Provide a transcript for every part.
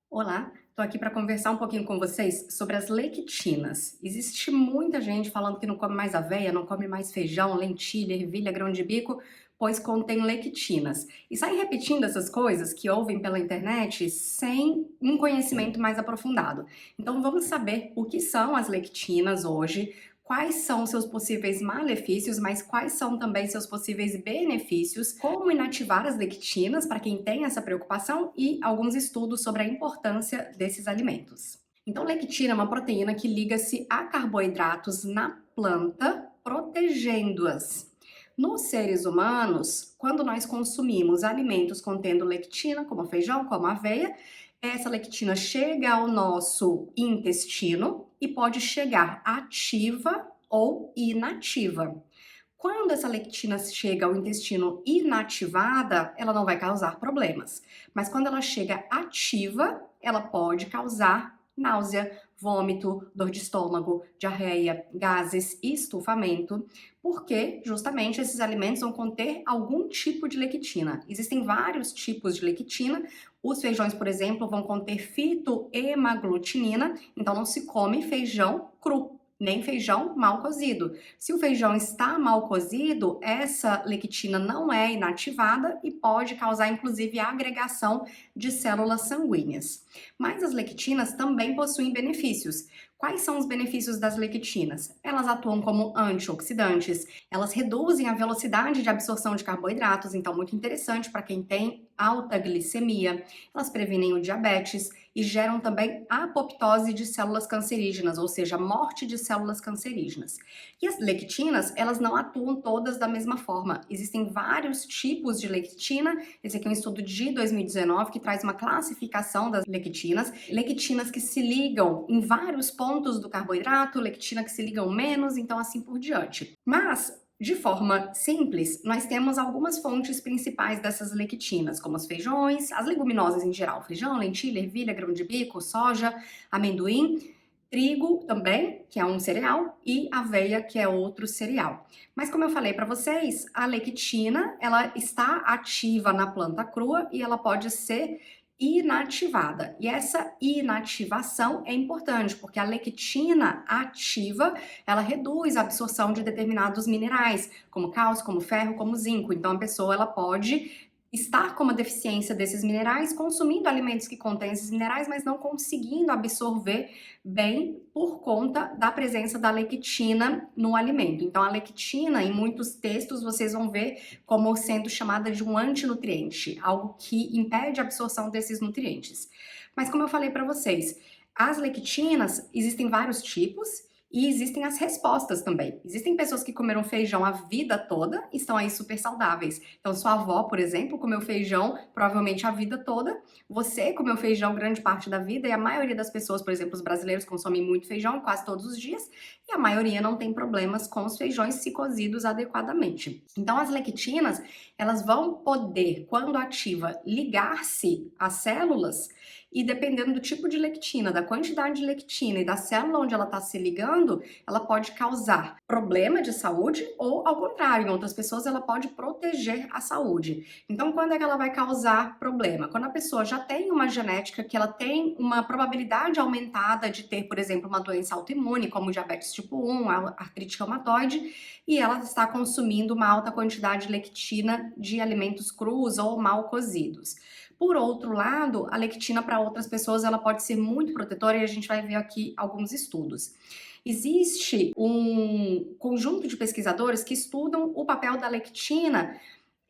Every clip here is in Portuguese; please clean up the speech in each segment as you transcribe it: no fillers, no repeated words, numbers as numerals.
Olá, estou aqui para conversar um pouquinho com vocês sobre as lectinas. Existe muita gente falando que não come mais aveia, não come mais feijão, lentilha, ervilha, grão de bico, pois contém lectinas. E saem repetindo essas coisas que ouvem pela internet sem um conhecimento mais aprofundado. Então vamos saber o que são as lectinas hoje, quais são seus possíveis malefícios, mas quais são também seus possíveis benefícios, como inativar as lectinas para quem tem essa preocupação e alguns estudos sobre a importância desses alimentos. Então, lectina é uma proteína que liga-se a carboidratos na planta, protegendo-as. Nos seres humanos, quando nós consumimos alimentos contendo lectina, como feijão, como aveia, essa lectina chega ao nosso intestino e pode chegar ativa ou inativa. Quando essa lectina chega ao intestino inativada, ela não vai causar problemas. Mas quando ela chega ativa, ela pode causar náusea, vômito, dor de estômago, diarreia, gases e estufamento, porque justamente esses alimentos vão conter algum tipo de lectina. Existem vários tipos de lectina. Os feijões, por exemplo, vão conter fitoemaglutinina, então não se come feijão cru, nem feijão mal cozido. Se o feijão está mal cozido, essa lectina não é inativada e pode causar inclusive a agregação de células sanguíneas. Mas as lectinas também possuem benefícios. Quais são os benefícios das lectinas? Elas atuam como antioxidantes, elas reduzem a velocidade de absorção de carboidratos, então muito interessante para quem tem alta glicemia. Elas previnem o diabetes e geram também apoptose de células cancerígenas, ou seja, morte de células cancerígenas. E as lectinas, elas não atuam todas da mesma forma. Existem vários tipos de lectina. Esse aqui é um estudo de 2019 que traz uma classificação das lectinas. Lectinas que se ligam em vários pontos do carboidrato, lectina que se ligam menos, então assim por diante. Mas de forma simples, nós temos algumas fontes principais dessas lectinas, como os feijões, as leguminosas em geral, feijão, lentilha, ervilha, grão de bico, soja, amendoim, trigo também, que é um cereal, e aveia, que é outro cereal. Mas como eu falei para vocês, a lectina, ela está ativa na planta crua e ela pode ser inativada. E essa inativação é importante, porque a lectina ativa, ela reduz a absorção de determinados minerais, como cálcio, como ferro, como zinco. Então a pessoa ela pode estar com uma deficiência desses minerais, consumindo alimentos que contêm esses minerais, mas não conseguindo absorver bem por conta da presença da lectina no alimento. Então, a lectina, em muitos textos, vocês vão ver como sendo chamada de um antinutriente, algo que impede a absorção desses nutrientes. Mas, como eu falei para vocês, as lectinas existem vários tipos. E existem as respostas também. Existem pessoas que comeram feijão a vida toda e estão aí super saudáveis. Então, sua avó, por exemplo, comeu feijão provavelmente a vida toda. Você comeu feijão grande parte da vida e a maioria das pessoas, por exemplo, os brasileiros consomem muito feijão quase todos os dias e a maioria não tem problemas com os feijões se cozidos adequadamente. Então, as lectinas, elas vão poder, quando ativa, ligar-se às células e dependendo do tipo de lectina, da quantidade de lectina e da célula onde ela está se ligando, ela pode causar problema de saúde ou, ao contrário, em outras pessoas ela pode proteger a saúde. Então, quando é que ela vai causar problema? Quando a pessoa já tem uma genética que ela tem uma probabilidade aumentada de ter, por exemplo, uma doença autoimune, como diabetes tipo 1, a artrite reumatoide, e ela está consumindo uma alta quantidade de lectina de alimentos crus ou mal cozidos. Por outro lado, a lectina para outras pessoas ela pode ser muito protetora e a gente vai ver aqui alguns estudos. Existe um conjunto de pesquisadores que estudam o papel da lectina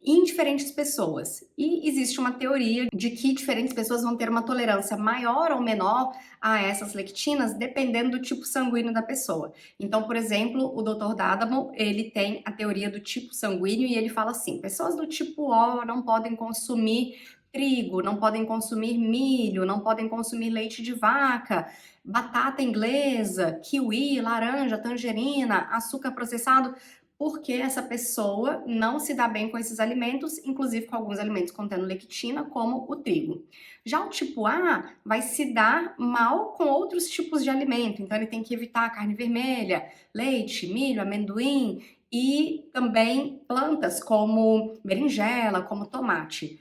em diferentes pessoas. E existe uma teoria de que diferentes pessoas vão ter uma tolerância maior ou menor a essas lectinas, dependendo do tipo sanguíneo da pessoa. Então, por exemplo, o Dr. Dadamo, ele tem a teoria do tipo sanguíneo e ele fala assim: pessoas do tipo O não podem consumir trigo, não podem consumir milho, não podem consumir leite de vaca, batata inglesa, kiwi, laranja, tangerina, açúcar processado, porque essa pessoa não se dá bem com esses alimentos, inclusive com alguns alimentos contendo lectina, como o trigo. Já o tipo A vai se dar mal com outros tipos de alimento, então ele tem que evitar carne vermelha, leite, milho, amendoim e também plantas como berinjela, como tomate.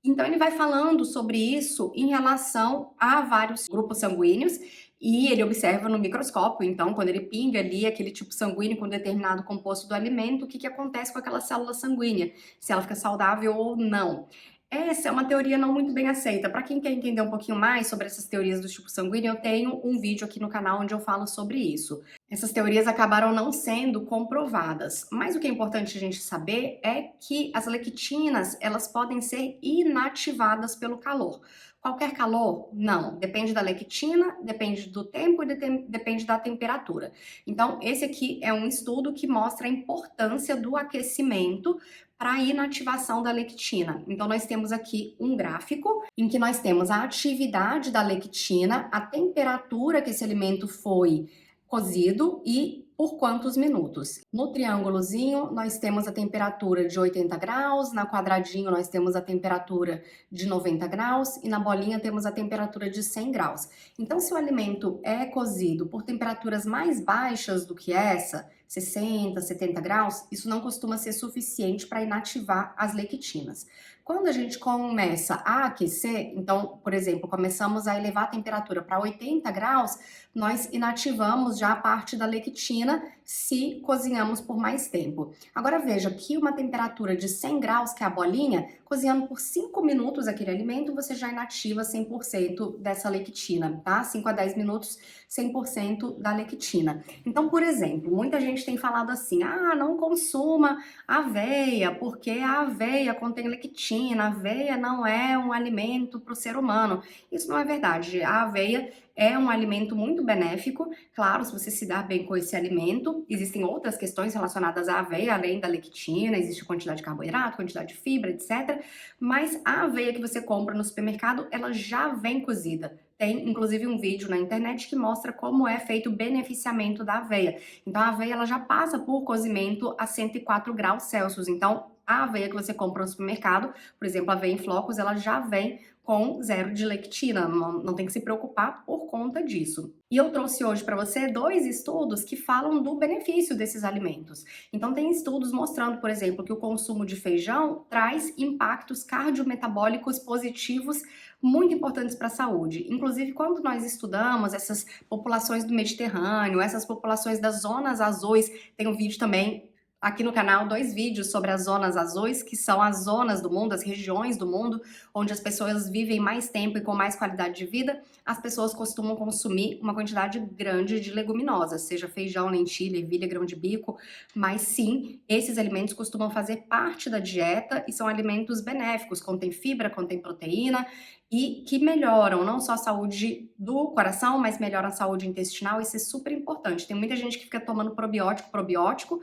Então ele vai falando sobre isso em relação a vários grupos sanguíneos e ele observa no microscópio, então quando ele pinga ali aquele tipo sanguíneo com determinado composto do alimento, o que que acontece com aquela célula sanguínea, se ela fica saudável ou não. Essa é uma teoria não muito bem aceita. Para quem quer entender um pouquinho mais sobre essas teorias do tipo sanguíneo, eu tenho um vídeo aqui no canal onde eu falo sobre isso. Essas teorias acabaram não sendo comprovadas, mas o que é importante a gente saber é que as lectinas, elas podem ser inativadas pelo calor. Qualquer calor? Não. Depende da lectina, depende do tempo e depende da temperatura. Então, esse aqui é um estudo que mostra a importância do aquecimento para a inativação da lectina. Então, nós temos aqui um gráfico em que nós temos a atividade da lectina, a temperatura que esse alimento foi cozido e por quantos minutos. No triângulozinho, nós temos a temperatura de 80 graus, na quadradinho nós temos a temperatura de 90 graus e na bolinha temos a temperatura de 100 graus. Então, se o alimento é cozido por temperaturas mais baixas do que essa, 60, 70 graus, isso não costuma ser suficiente para inativar as lectinas. Quando a gente começa a aquecer, então, por exemplo, começamos a elevar a temperatura para 80 graus, nós inativamos já a parte da lectina se cozinhamos por mais tempo. Agora veja que uma temperatura de 100 graus, que é a bolinha, cozinhando por 5 minutos aquele alimento, você já inativa 100% dessa lectina, tá? 5 a 10 minutos, 100% da lectina. Então, por exemplo, muita gente tem falado assim, não consuma aveia, porque a aveia contém lectina, a aveia não é um alimento para o ser humano. Isso não é verdade. A aveia é um alimento muito benéfico, claro, se você se dar bem com esse alimento. Existem outras questões relacionadas à aveia, além da lectina, existe quantidade de carboidrato, quantidade de fibra, etc. Mas a aveia que você compra no supermercado, ela já vem cozida. Tem, inclusive, um vídeo na internet que mostra como é feito o beneficiamento da aveia. Então, a aveia ela já passa por cozimento a 104 graus Celsius. Então, a aveia que você compra no supermercado, por exemplo, a aveia em flocos, ela já vem com zero de lectina, não tem que se preocupar por conta disso. E eu trouxe hoje para você 2 estudos que falam do benefício desses alimentos. Então tem estudos mostrando, por exemplo, que o consumo de feijão traz impactos cardiometabólicos positivos muito importantes para a saúde. Inclusive, quando nós estudamos essas populações do Mediterrâneo, essas populações das zonas azuis, tem um vídeo também aqui no canal 2 vídeos sobre as zonas azuis, que são as zonas do mundo, as regiões do mundo, onde as pessoas vivem mais tempo e com mais qualidade de vida, as pessoas costumam consumir uma quantidade grande de leguminosas, seja feijão, lentilha, ervilha, grão de bico, mas sim, esses alimentos costumam fazer parte da dieta e são alimentos benéficos, contém fibra, contém proteína, e que melhoram não só a saúde do coração, mas melhoram a saúde intestinal, isso é super importante. Tem muita gente que fica tomando probiótico,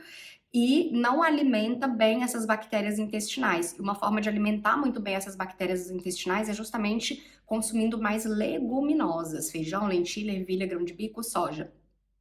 e não alimenta bem essas bactérias intestinais. E uma forma de alimentar muito bem essas bactérias intestinais é justamente consumindo mais leguminosas, feijão, lentilha, ervilha, grão de bico, soja.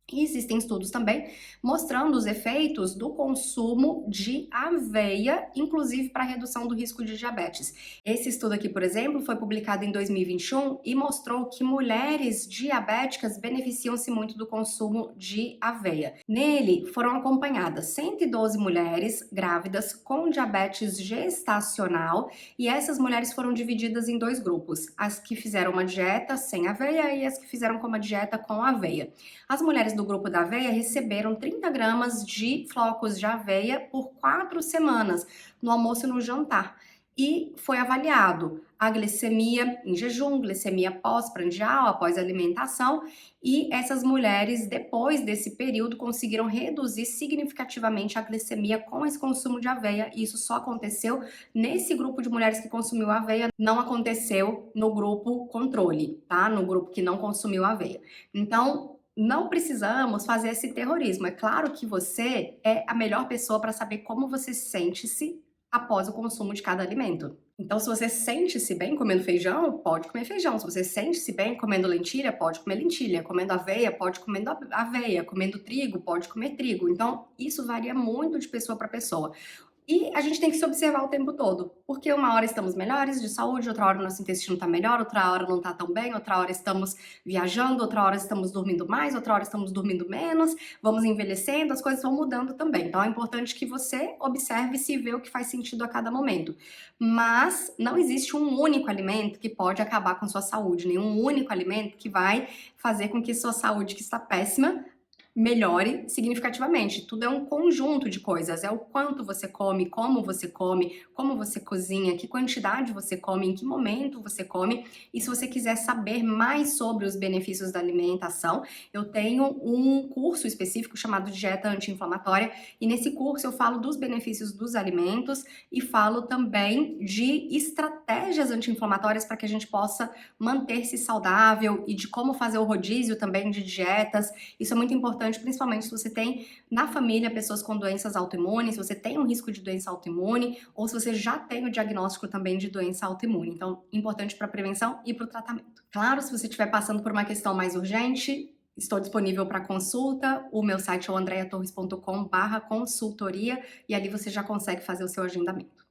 E existem estudos também mostrando os efeitos do consumo de aveia, inclusive para a redução do risco de diabetes. Esse estudo aqui, por exemplo, foi publicado em 2021 e mostrou que mulheres diabéticas beneficiam-se muito do consumo de aveia. Nele foram acompanhadas 112 mulheres grávidas com diabetes gestacional e essas mulheres foram divididas em 2 grupos, as que fizeram uma dieta sem aveia e as que fizeram uma dieta com aveia. As mulheres do grupo da aveia receberam 30 gramas de flocos de aveia por 4 semanas, no almoço e no jantar. E foi avaliado a glicemia em jejum, glicemia pós-prandial, após a alimentação, e essas mulheres, depois desse período, conseguiram reduzir significativamente a glicemia com esse consumo de aveia, e isso só aconteceu nesse grupo de mulheres que consumiu aveia, não aconteceu no grupo controle, tá? No grupo que não consumiu aveia. Então, não precisamos fazer esse terrorismo. É claro que você é a melhor pessoa para saber como você sente-se após o consumo de cada alimento. Então, se você sente-se bem comendo feijão, pode comer feijão. Se você sente-se bem comendo lentilha, pode comer lentilha. Comendo aveia, pode comer aveia. Comendo trigo, pode comer trigo. Então, isso varia muito de pessoa para pessoa. E a gente tem que se observar o tempo todo, porque uma hora estamos melhores de saúde, outra hora o nosso intestino está melhor, outra hora não está tão bem, outra hora estamos viajando, outra hora estamos dormindo mais, outra hora estamos dormindo menos, vamos envelhecendo, as coisas vão mudando também. Então é importante que você observe-se e vê o que faz sentido a cada momento. Mas não existe um único alimento que pode acabar com sua saúde, nenhum único alimento que vai fazer com que sua saúde, que está péssima, melhore significativamente. Tudo é um conjunto de coisas, é o quanto você come, como você cozinha, que quantidade você come, em que momento você come. E se você quiser saber mais sobre os benefícios da alimentação, eu tenho um curso específico chamado Dieta Anti-Inflamatória, e nesse curso eu falo dos benefícios dos alimentos e falo também de estratégias anti-inflamatórias para que a gente possa manter-se saudável e de como fazer o rodízio também de dietas. Isso é muito importante, principalmente se você tem na família pessoas com doenças autoimunes, se você tem um risco de doença autoimune, ou se você já tem o diagnóstico também de doença autoimune. Então, importante para a prevenção e para o tratamento. Claro, se você estiver passando por uma questão mais urgente, estou disponível para consulta. O meu site é o andreatorres.com/consultoria e ali você já consegue fazer o seu agendamento.